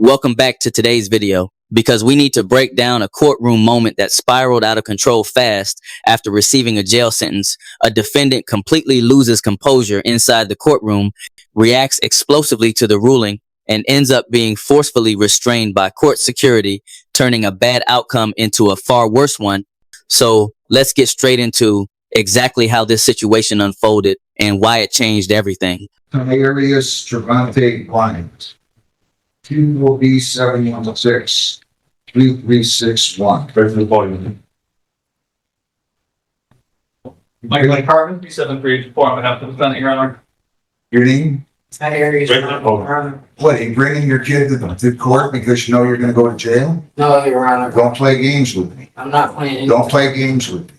Welcome back to today's video, because we need to break down a courtroom moment that spiraled out of control fast after receiving a jail sentence. A defendant completely loses composure inside the courtroom, reacts explosively to the ruling, and ends up being forcefully restrained by court security, turning a bad outcome into a far worse one. So let's get straight into exactly how this situation unfolded and why it changed everything. Areas Stravante Bryant. 2 will be 716 3361. Michael Carmen, 7384, on behalf of the defendant, Your Honor. Your name? That area is What, are you bringing your kid to court because you know you're going to go to jail? No, Your Honor. Don't play games with me. I'm not playing. Don't play games with me.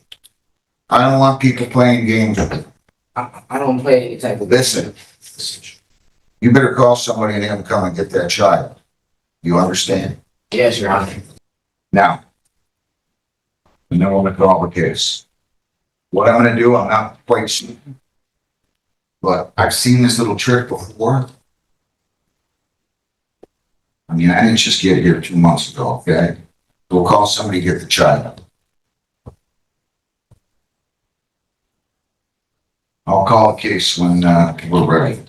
I don't want people playing games with me. I don't play any type of. Listen, you better call somebody and have them come and get that child. You understand? Yes, Your Honor. Now, and then we're going to call the case. What I'm going to do, I'm not quite sure, but I've seen this little trick before. I mean, I didn't just get here 2 months ago, okay? We'll call somebody to get the child. I'll call the case when we're ready.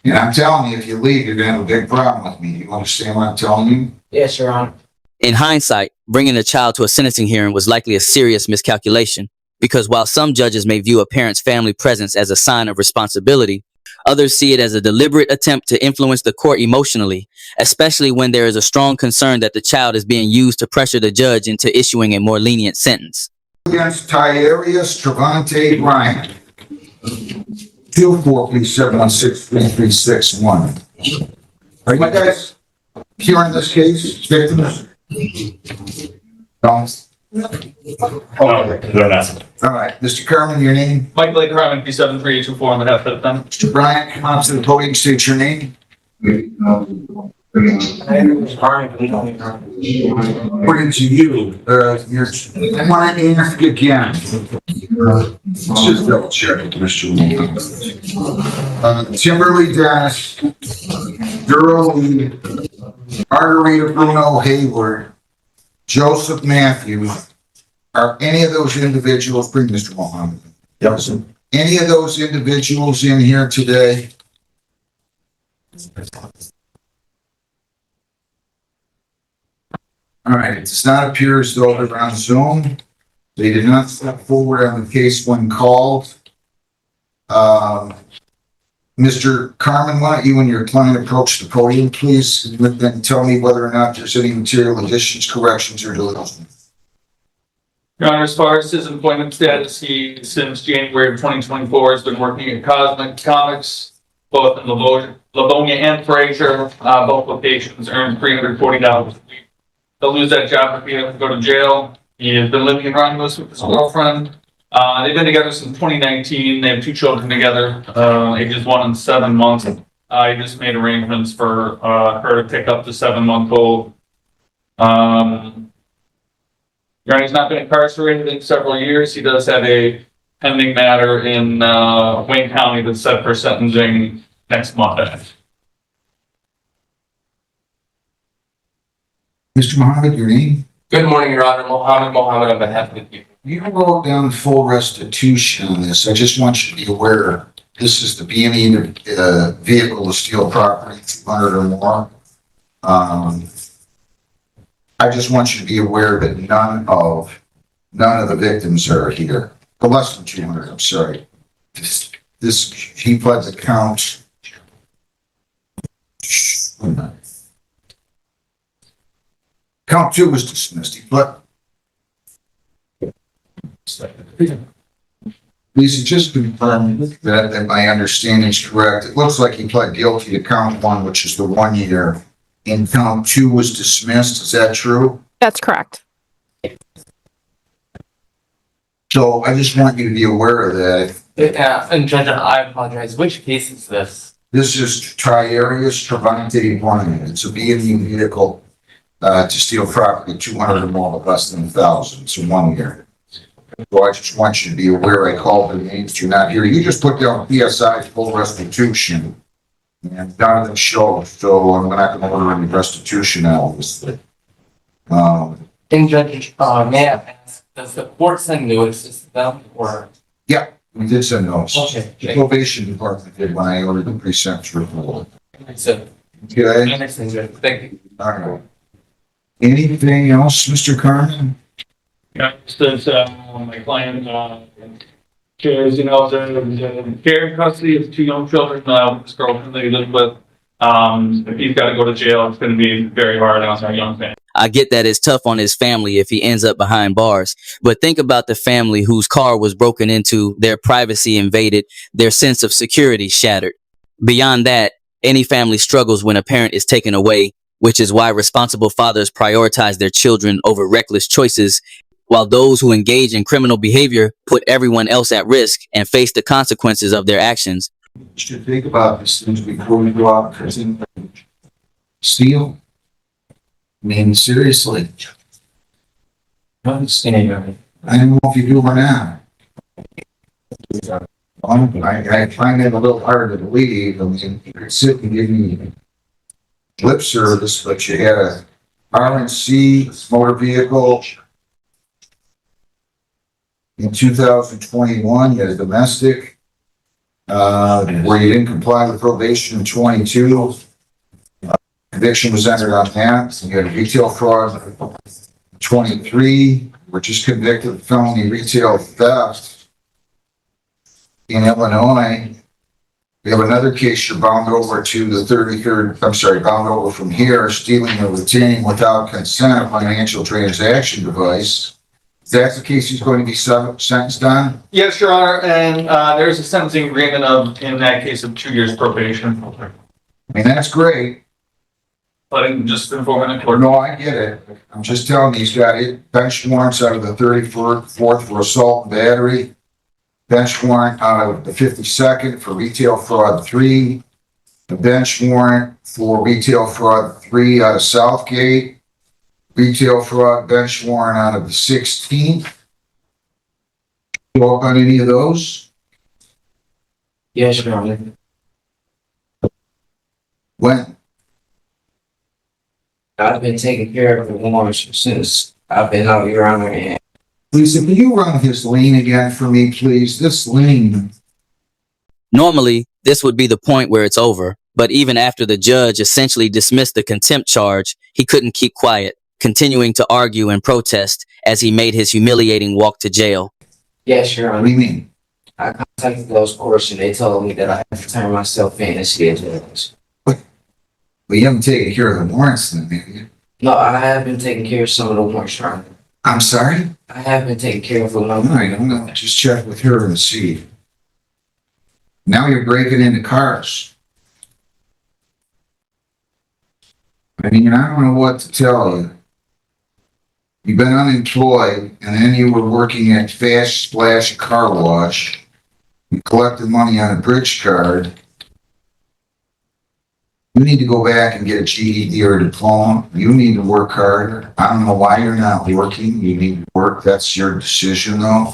And I'm telling you, if you leave, you're going to have a big problem with me. You understand what I'm telling you? Yes, Your Honor. In hindsight, bringing a child to a sentencing hearing was likely a serious miscalculation, because while some judges may view a parent's family presence as a sign of responsibility, others see it as a deliberate attempt to influence the court emotionally, especially when there is a strong concern that the child is being used to pressure the judge into issuing a more lenient sentence. Against Tyria Stravante Bryant. 2-4-716-3361. Are you guys hearing this case? Victims? No. They're not. All right, Mr. Carmen, your name? Michael Carmen, 73824, on behalf of the defendant. Mr. Bryant, come on to the podium, state your name. According to you, I want to ask again. Let's just double check it, Mr. Timberly Dennis, Durley, Margarita Bruno Hayward, Joseph Matthews. Are any of those individuals, bring Mr. Mohammed. Yes. Any of those individuals in here today? All right, it does not appear as though they're on Zoom. They did not step forward on the case when called. Mr. Carmen, why don't you and your client approach the podium, please, and then tell me whether or not there's any material additions, corrections, or deletions. Your Honor, as far as his employment status, he, since January of 2024, has been working at Cosmic Comics, both in Livonia and Fraser. Both locations earned $340 a week. They'll lose that job if he has to go to jail. He has been living in Romulus with his girlfriend. They've been together since 2019. They have 2 children together, ages 1 and 7 months. He just made arrangements for her to pick up the 7-month-old. Your Honor, he's not been incarcerated in several years. He does have a pending matter in Wayne County that's set for sentencing next Monday. Mr. Mohammed, your name? Good morning, Your Honor. Mohammed on behalf of the people. You wrote down full restitution on this. I just want you to be aware, this is the B&E vehicle to steal property, 200 or more. I just want you to be aware that none of the victims are here. Or less than 200, I'm sorry. He pled the count. Count 2 was dismissed. He pled. Please just confirm that my understanding is correct. It looks like he pled guilty to count 1, which is the 1 year, and count 2 was dismissed. Is that true? That's correct. So I just want you to be aware of that. And Judge, I apologize. Which case is this? This is Triarius Travantati Bryant. It's a B&E vehicle to steal property, 200 or more, but less than 1,000. It's a 1 year. So I just want you to be aware I called the names. You're not here. You just put down PSI full restitution. And none of them show, so I'm not gonna order any restitution out of this. Thing Judge, may I ask, does the court send notices to them or? Yeah, we did send those. Okay, The probation department did when I ordered the pre-sentence report. so, Okay, understand, Judge, thank you. all right. Anything else, Mr. Carmen? Yeah, since, my client, shares, the care and custody of two young children, this girlfriend that he lives with. If he's gotta go to jail, it's gonna be very hard on our young man. I get that it's tough on his family if he ends up behind bars, but think about the family whose car was broken into, their privacy invaded, their sense of security shattered. Beyond that, any family struggles when a parent is taken away, which is why responsible fathers prioritize their children over reckless choices, while those who engage in criminal behavior put everyone else at risk and face the consequences of their actions. You should think about these things before we go out and steal. I mean, seriously, I understand, Judge. I don't know if you do or not. I find that a little hard to believe. I mean, you could sit and give me lip service, but you had a RNC motor vehicle in 2021, you had a domestic, where you didn't comply with probation in 22. Conviction was entered on that. You had a retail fraud in 23, we're just convicted of felony retail theft in Illinois. We have another case, you're bound over to the 33rd, bound over from here, stealing or retaining without consent a financial transaction device. If that's the case he's going to be sentenced on? Yes, Your Honor, and, there's a sentencing agreement in that case of 2 years probation. I mean, that's great. But I'm just informing the court. No, I get it. I'm just telling you, he's got bench warrants out of the 34th for assault and battery. Bench warrant out of the 52nd for retail fraud 3. The bench warrant for retail fraud 3 out of Southgate. Retail fraud bench warrant out of the 16th. Go up on any of those? Yes, Your Honor. When? I've been taking care of the warrants since I've been out, Your Honor, and Lisa, can you run his lane again for me, please? This lane. Normally, this would be the point where it's over, but even after the judge essentially dismissed the contempt charge, he couldn't keep quiet, continuing to argue and protest as he made his humiliating walk to jail. yes, Your What Honor. do you mean? I contacted those courts and they told me that I have to turn myself in and see a judge. Well, you haven't taken care of the warrants then, have you? No, I have been taking care of some of the warrants, Your Honor. I'm sorry? I have been taking care of a All number. right, I'm gonna just check with her and see. Now you're breaking into cars. I mean, I don't know what to tell you. You've been unemployed, and then you were working at Fast Splash Car Wash. You collected money on a bridge card. You need to go back and get a GED or a diploma. You need to work harder. I don't know why you're not working. You need to work. That's your decision, though.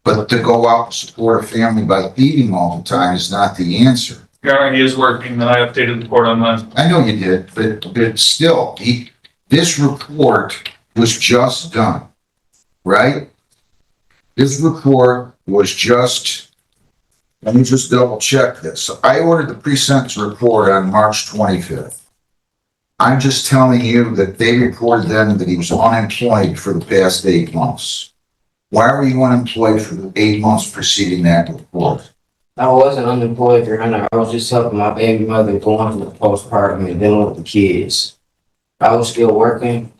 But to go out and support a family by eating all the time is not the answer. Your Honor, he is working, and I updated the court on that. I know you did, but still, this report was just done, right? This report was just, let me just double check this. I ordered the pre-sentence report on March 25th. I'm just telling you that they reported then that he was unemployed for the past 8 months. Why were you unemployed for the 8 months preceding that report? I wasn't unemployed, Your Honor. I was just helping my baby mother going through the postpartum and dealing with the kids. I was still working,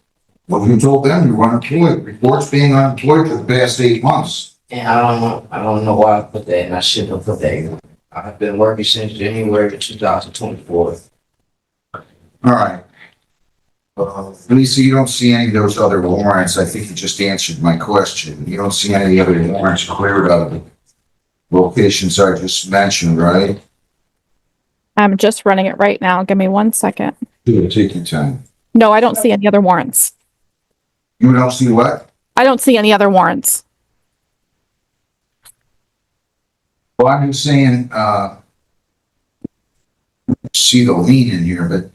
Well, you told them you were unemployed. Reports being unemployed for the past 8 months. and I don't know why I put that, and I shouldn't have put that, Your Honor. I've been working since January 2024. All right. Lisa, you don't see any of those other warrants. I think you just answered my question. You don't see any other warrants cleared out of the locations I just mentioned, right? I'm just running it right now. Give me 1 second. Take your time. No, I don't see any other warrants. You don't see what? I don't see any other warrants. Well, I'm just saying, see the lien in here, but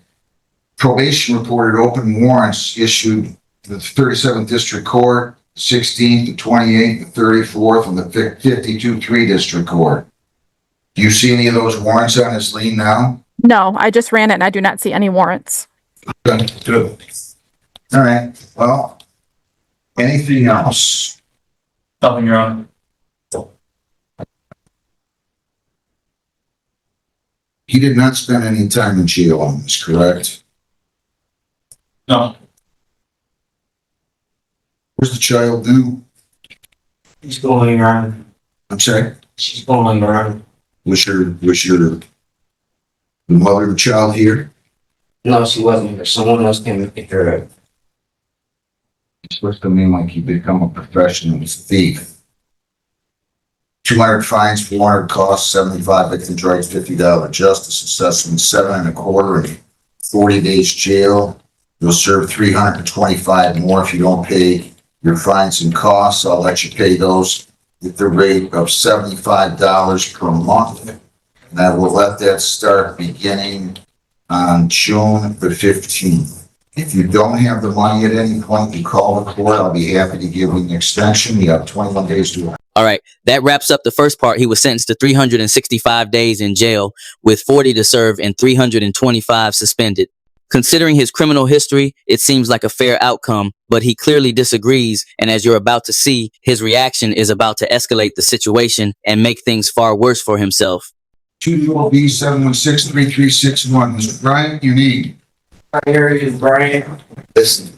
probation reported open warrants issued the 37th District Court, 16th, the 28th, the 34th, and the 52-3 District Court. Do you see any of those warrants on this lien now? No, I just ran it and I do not see any warrants. Good. All right, well, anything else? Nothing, Your Honor. He did not spend any time in jail on this, correct? No. Where's the child now? She's going around. I'm sorry? She's going around. Was your the mother of the child here? No, she wasn't here. Someone else came and picked her up. It's supposed to mean like you become a professional thief. 200 fines, 400 costs, 75 victims' rights, $50 justice assessment, 7.25 and 40 days jail. You'll serve 325 more if you don't pay your fines and costs. I'll let you pay those at the rate of $75 per month. And I will let that start beginning on June the 15th. If you don't have the money at any point, you call the court. I'll be happy to give you an extension. You have 21 days to. All right, that wraps up the first part. He was sentenced to 365 days in jail with 40 to serve and 325 suspended. Considering his criminal history, it seems like a fair outcome, but he clearly disagrees. And as you're about to see, his reaction is about to escalate the situation and make things far worse for himself. 2B 716-3361. Mr. Bryant, you need. Our area is Brian. Listen.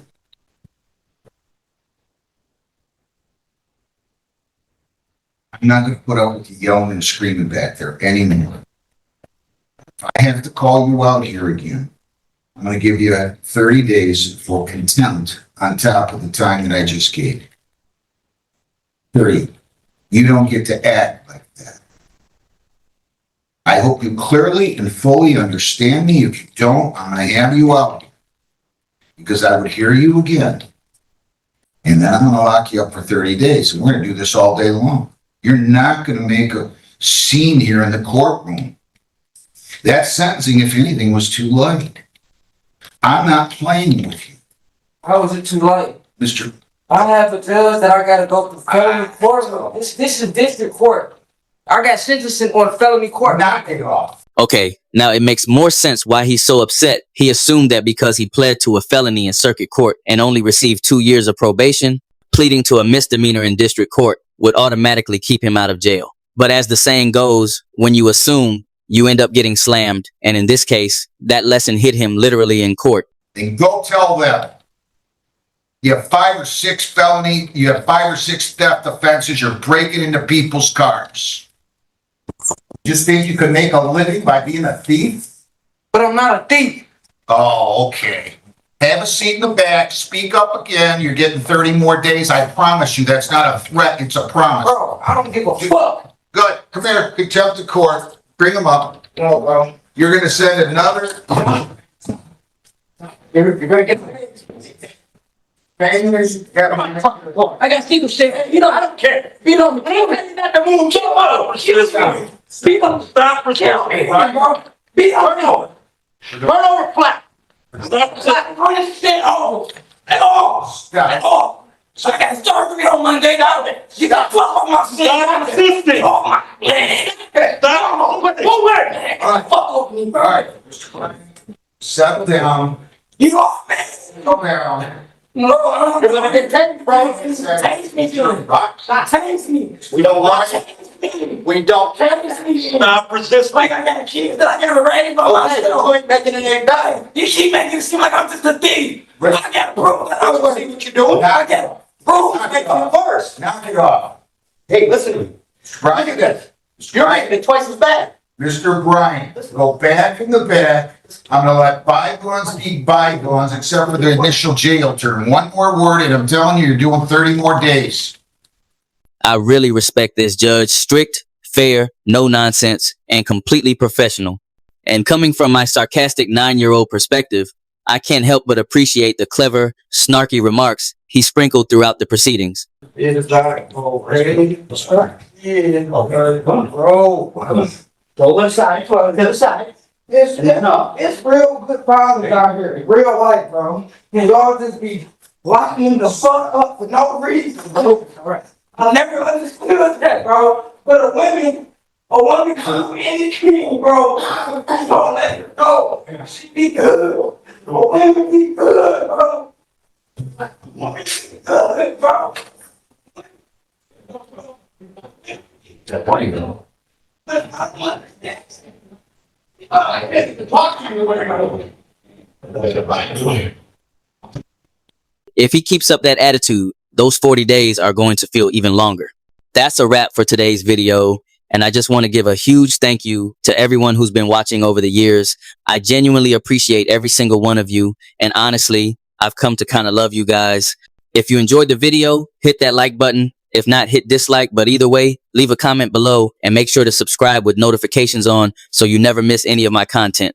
I'm not going to put up with you yelling and screaming back there anymore. If I have to call you out here again, I'm going to give you 30 days for contempt on top of the time that I just gave you. 30. You don't get to act like that. I hope you clearly and fully understand me. If you don't, I'm going to have you out because I would hear you again. And then I'm going to lock you up for 30 days. And we're going to do this all day long. You're not going to make a scene here in the courtroom. That sentencing, if anything, was too light. I'm not playing with you. How is it too late? Mr. I have a judge that I gotta go to felony court. This is district court. I got sentencing on felony court. Knock it off. Okay, now it makes more sense why he's so upset. He assumed that because he pled to a felony in circuit court and only received 2 years of probation, pleading to a misdemeanor in district court would automatically keep him out of jail. But as the saying goes, when you assume, you end up getting slammed. And in this case, that lesson hit him literally in court. Then go tell them. You have 5 or 6 felony, you have 5 or 6 theft offenses, you're breaking into people's cars. You just think you could make a living by being a thief? But I'm not a thief. Oh, okay. Have a seat in the back, speak up again, you're getting 30 more days. I promise you, that's not a threat, it's a promise. Bro, I don't give a fuck. Good, come here, contempt of court, bring them up. No, bro. You're gonna send another. You're gonna get I got people saying, you know, I don't care. You know, that the moon came up. People stop for killing me. Be over. Run over flat. Stop. Understand all. At all. At all. So I got surgery on Monday night. You got fuck on my sister. Oh my man. Stop. Fuck with me, bro. All right. Settle down. You off, man. Go down. No, you're gonna get taken, bro. Taste me, dude. Taste me. We don't want it. We don't. Taste me. Stop resisting. Like I got kids that I never raised by myself. You ain't making it ain't dying. You keep making it seem like I'm just a thief. Right. I gotta prove that I was see what you're doing. Knock I gotta prove Knock it it off. first. Knock it off. Hey, listen to me. Right. Look at this. You're making it twice as bad. Mr. Bryant, go back in the back. I'm gonna let bygones be bygones, except for the initial jail term. One more word and I'm telling you, you're doing 30 more days. I really respect this judge. Strict, fair, no nonsense, and completely professional. And coming from my sarcastic 9-year-old perspective, I can't help but appreciate the clever, snarky remarks he sprinkled throughout the proceedings. It is like already. Yeah, okay. Bro. Go to the side. Go to the side. It's real good fathers out here, in real life, bro. And y'all just be locking the fuck up for no reason, bro. I never understood that, bro. But a woman can do anything, bro. Don't let her go. She be good. A woman be good, bro. A woman be good, bro. That point, you know. But I want that. I had to talk to you, bro. If he keeps up that attitude, those 40 days are going to feel even longer. That's a wrap for today's video. And I just want to give a huge thank you to everyone who's been watching over the years. I genuinely appreciate every single one of you. And honestly, I've come to kind of love you guys. If you enjoyed the video, hit that like button. If not, hit dislike. But either way, leave a comment below and make sure to subscribe with notifications on so you never miss any of my content.